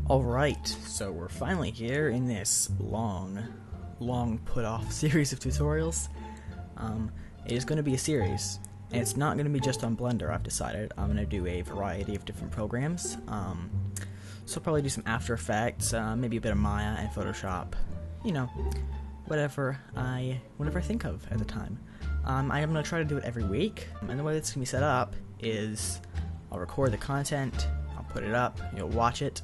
Alright, so we're finally here in this long put off series of tutorials. It is going to be a series, and it's not going to be just on Blender. I've decided I'm going to do a variety of different programs. So I'll probably do some After Effects, maybe a bit of Maya and Photoshop, you know, whatever I think of at the time. I am going to try to do it every week, and the way it's going to be set up is I'll record the content, I'll put it up, you'll watch it,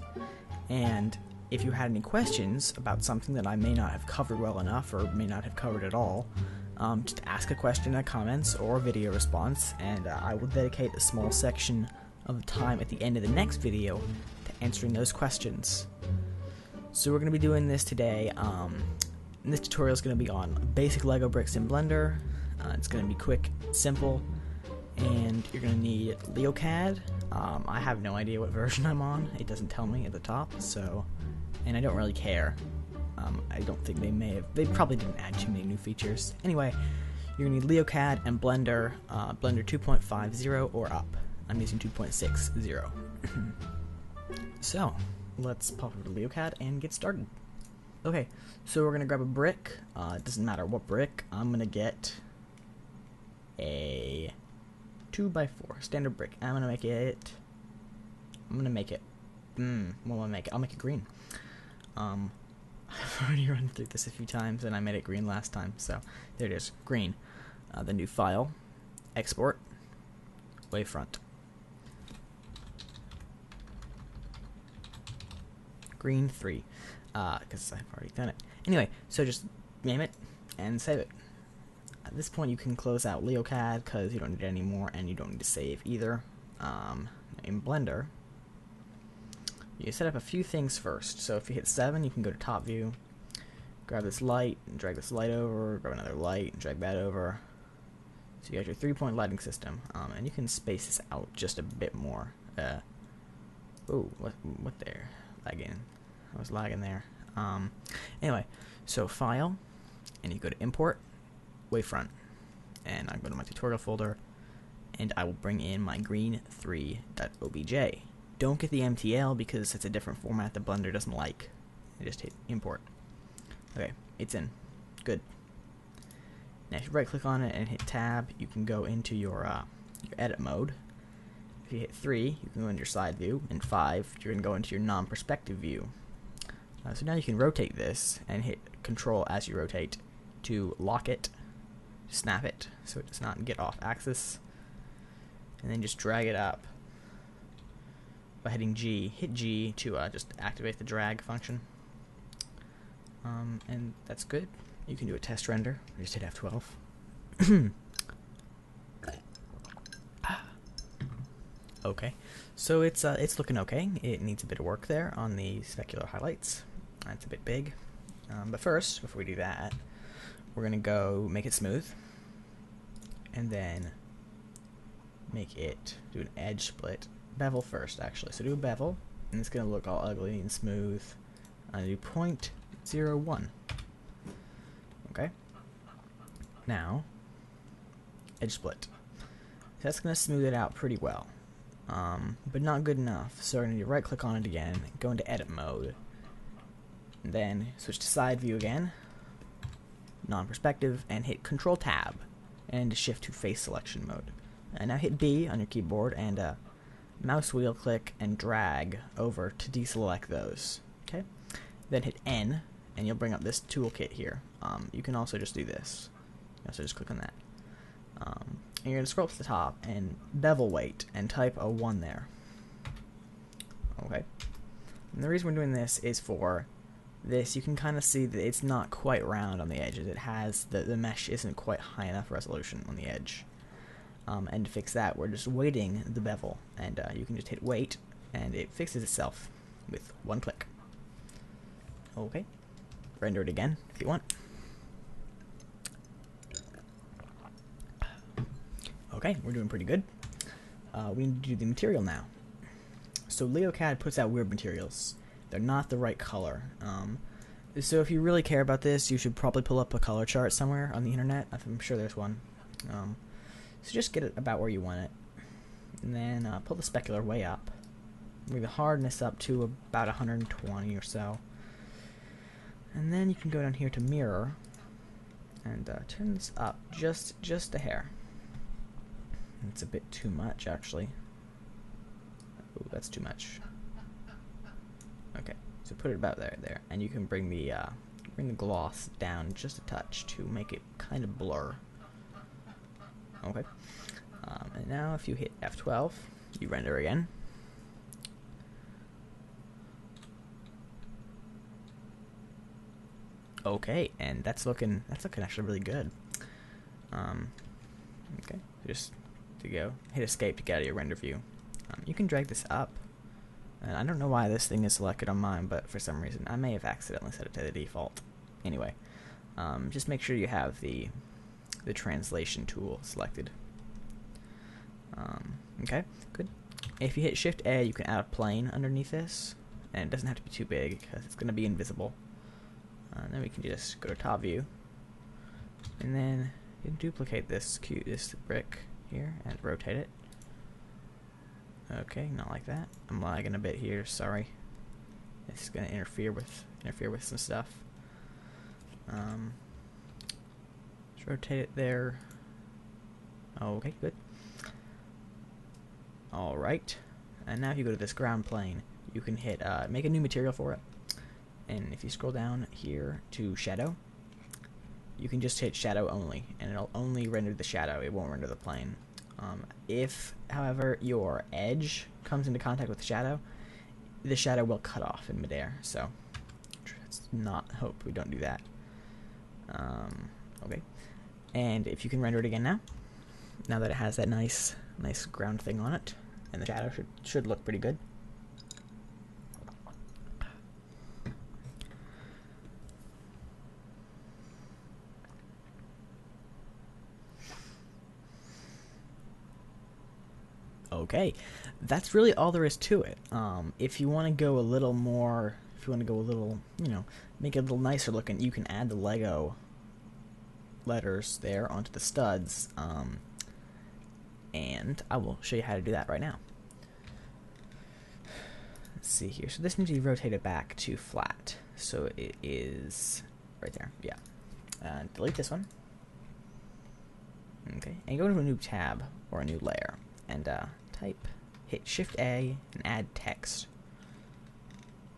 and if you had any questions about something that I may not have covered well enough or may not have covered at all, just ask a question in the comments or a video response, and I will dedicate a small section of the time at the end of the next video to answering those questions. So we're going to be doing this today. This tutorial is going to be on basic Lego bricks in Blender. It's going to be quick, simple, and you're going to need LeoCAD. I have no idea what version I'm on. It doesn't tell me at the top, so, and I don't really care. I don't think they probably didn't add too many new features. Anyway, you're going to need LeoCAD and Blender, Blender 2.50 or up. I'm using 2.60. So, let's pop over to LeoCAD and get started. Okay, so we're going to grab a brick. It doesn't matter what brick. I'm going to get a 2x4 standard brick. I'm gonna make it. What will I make it? I'll make it green. I've already run through this a few times, and I made it green last time. So there it is, green. The new file, export, wavefront, green 3, because I've already done it. Anyway, so just name it and save it. At this point, you can close out LeoCAD because you don't need it anymore, and you don't need to save either. In Blender, you set up a few things first. So if you hit 7, you can go to top view, grab this light, and drag this light over, grab another light, and drag that over. So you got your 3-point lighting system, and you can space this out just a bit more. Oh, what there? Lagging. I was lagging there. Anyway, so File, and you go to Import, Wavefront, and I go to my tutorial folder, and I will bring in my green3.obj. Don't get the MTL because it's a different format that Blender doesn't like. I just hit import. Okay, it's in. Good. Now if you right click on it and hit tab, you can go into your edit mode. If you hit 3, you can go into your side view, and 5, you're going to go into your non-perspective view. So now you can rotate this and hit Control as you rotate to lock it, snap it so it does not get off axis, and then just drag it up by hitting G. Hit G to just activate the drag function, and that's good. You can do a test render. Just hit F12. Okay, so it's looking okay. It needs a bit of work there on the specular highlights. It's a bit big, but first, before we do that, we're gonna go make it smooth, and then make it do an edge split. Bevel first, actually. So do a bevel, and it's gonna look all ugly and smooth. Do 0.01. Okay. Now, edge split. That's gonna smooth it out pretty well, but not good enough. So we're gonna right click on it again, go into edit mode, and then switch to side view again, non-perspective, and hit Control Tab and shift to face selection mode. And now hit B on your keyboard and mouse wheel click and drag over to deselect those. Okay, then hit N and you'll bring up this toolkit here. You can also just do this. You also just click on that. And you're going to scroll up to the top and bevel weight and type a 1 there. Okay. And the reason we're doing this is for this, you can kind of see that it's not quite round on the edges. It has, the mesh isn't quite high enough resolution on the edge. And to fix that, we're just weighting the bevel, and you can just hit weight, and it fixes itself with 1 click. Okay. Render it again, if you want. Okay, we're doing pretty good. We need to do the material now. So LeoCAD puts out weird materials. They're not the right color. So if you really care about this, you should probably pull up a color chart somewhere on the internet. I'm sure there's one. So just get it about where you want it. And then pull the specular way up. bring the hardness up to about 120 or so. And then you can go down here to mirror and turn this up just a hair. It's a bit too much, actually. Ooh, that's too much. Okay, so put it about there, and you can bring the gloss down just a touch to make it kind of blur. Okay, and now if you hit F12, you render again. Okay, and that's looking actually really good. Okay, just to go hit escape to get out of your render view. You can drag this up, and I don't know why this thing is selected on mine, but for some reason I may have accidentally set it to the default. Anyway, just make sure you have the translation tool selected. Okay, good. If you hit Shift A, you can add a plane underneath this, and it doesn't have to be too big because it's going to be invisible. And then we can just go to top view, and then you can duplicate this brick here and rotate it. Okay, not like that. I'm lagging a bit here. Sorry. It's going to interfere with some stuff. Just rotate it there. Okay, good. All right. And now if you go to this ground plane, you can hit make a new material for it. And if you scroll down here to shadow, you can just hit shadow only, and it'll only render the shadow. It won't render the plane. If, however, your edge comes into contact with the shadow will cut off in midair. So let's not hope we don't do that. Okay, and if you can render it again now that it has that nice ground thing on it, and the shadow should look pretty good. Okay, that's really all there is to it. If you want to go a little more, make it a little nicer looking, you can add the Lego letters there onto the studs, and I will show you how to do that right now. Let's see here. So this needs to be rotated back to flat, so it is right there. Yeah. Delete this one. Okay, and go to a new tab or a new layer, and hit Shift A and add text.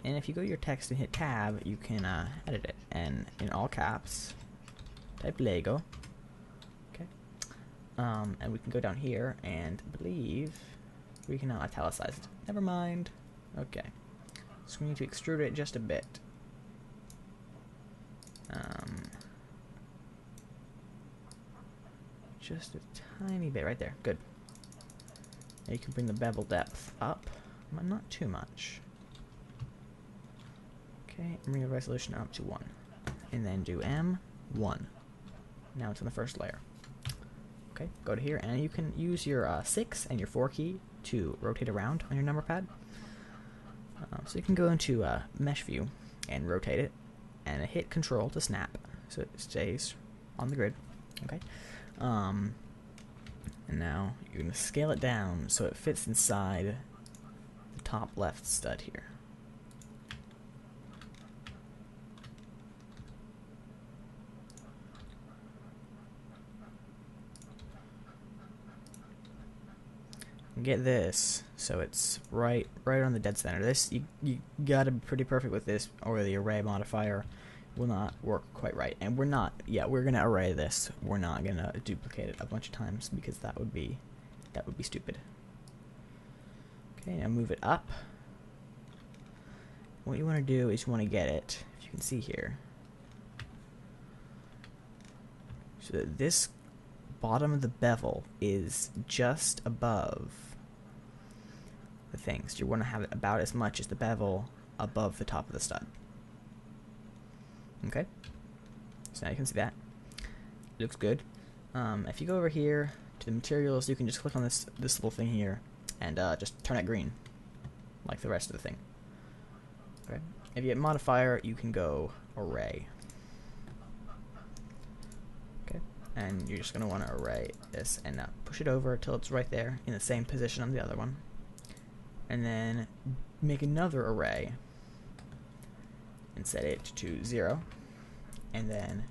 And if you go to your text and hit tab, you can edit it, and in all caps type Lego. Okay, and we can go down here and believe we can now italicize it. Never mind. Okay, so we need to extrude it just a bit. Just a tiny bit right there. Good. Now you can bring the bevel depth up, but not too much. Okay, and bring the resolution up to 1. And then do M1. Now it's in the first layer. Okay, go to here, and you can use your 6 and your 4 key to rotate around on your number pad. So you can go into Mesh View and rotate it, and hit Control to snap, so it stays on the grid. Okay. And now you're going to scale it down so it fits inside the top left stud here. And get this so it's right on the dead center. This you gotta be pretty perfect with this, or the array modifier will not work quite right. And we're gonna array this. We're not gonna duplicate it a bunch of times because that would be stupid. Okay, now move it up. What you want to do is you want to get it, if you can see here, so that this bottom of the bevel is just above the thing. So you want to have it about as much as the bevel above the top of the stud. Okay, so now you can see that. It looks good. If you go over here to the materials, you can just click on this little thing here and just turn it green, like the rest of the thing. Okay. If you hit modifier, you can go array. Okay, and you're just going to want to array this and push it over until it's right there in the same position on the other one. and then make another array and set it to 0, and then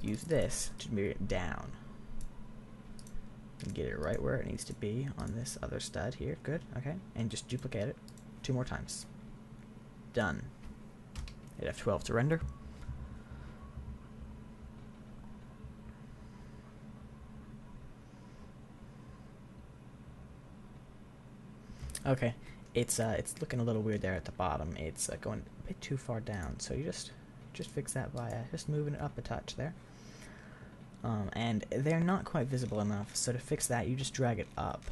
use this to move it down and get it right where it needs to be on this other stud here. Good. Okay, and just duplicate it 2 more times. Done. Hit F12 to render. Okay, it's looking a little weird there at the bottom. It's going a bit too far down, so you just fix that by just moving it up a touch there. And they're not quite visible enough, so to fix that, you just drag it up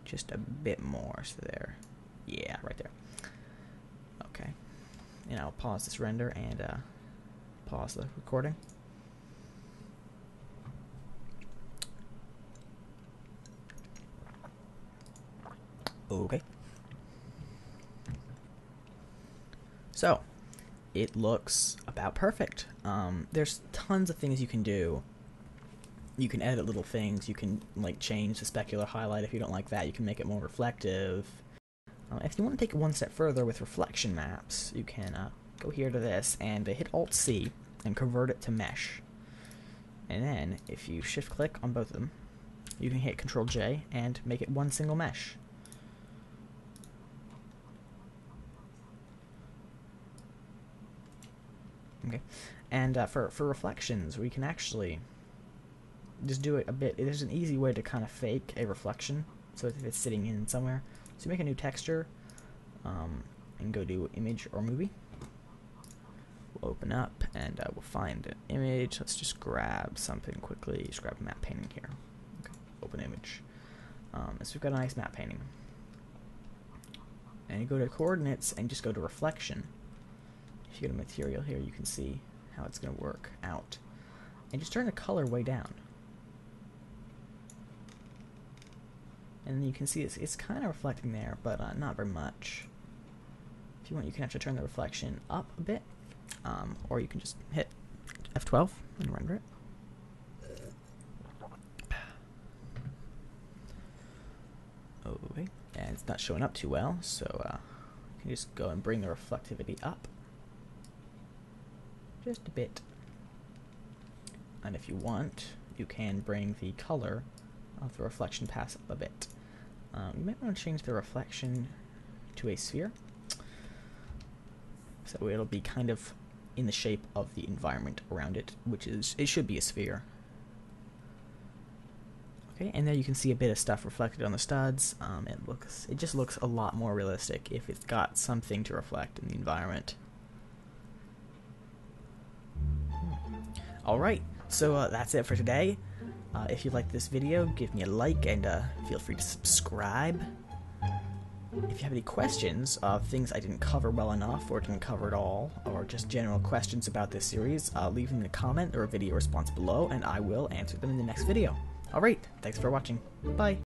just a bit more. So there, yeah, right there. Okay, and I'll pause this render and pause the recording. Okay. So, it looks about perfect. There's tons of things you can do. You can edit little things. You can like change the specular highlight if you don't like that. You can make it more reflective. If you want to take it one step further with reflection maps, you can go here to this and hit Alt-C and convert it to mesh. And then, if you shift-click on both of them, you can hit Control-J and make it one single mesh. Okay, and for reflections, we can actually just do it a bit. There's an easy way to kind of fake a reflection, so if it's sitting in somewhere. So make a new texture, and go to image or movie. We'll open up, and we'll find an image. Let's just grab something quickly. Just grab a map painting here. Okay, open image. So we've got a nice map painting. And you go to coordinates, and just go to reflection. If you go to material here, you can see how it's going to work out. And just turn the color way down. And you can see it's kind of reflecting there, but not very much. If you want, you can actually turn the reflection up a bit, or you can just hit F12 and render it. Okay, and it's not showing up too well, so you can just go and bring the reflectivity up just a bit. And if you want, you can bring the color of the reflection pass up a bit. You might want to change the reflection to a sphere, so it'll be kind of in the shape of the environment around it, it should be a sphere. Okay, and there you can see a bit of stuff reflected on the studs. It just looks a lot more realistic if it's got something to reflect in the environment. Alright, so that's it for today. If you liked this video, give me a like and feel free to subscribe. If you have any questions of things I didn't cover well enough or didn't cover at all, or just general questions about this series, leave them in a comment or a video response below, and I will answer them in the next video. Alright, thanks for watching. Bye!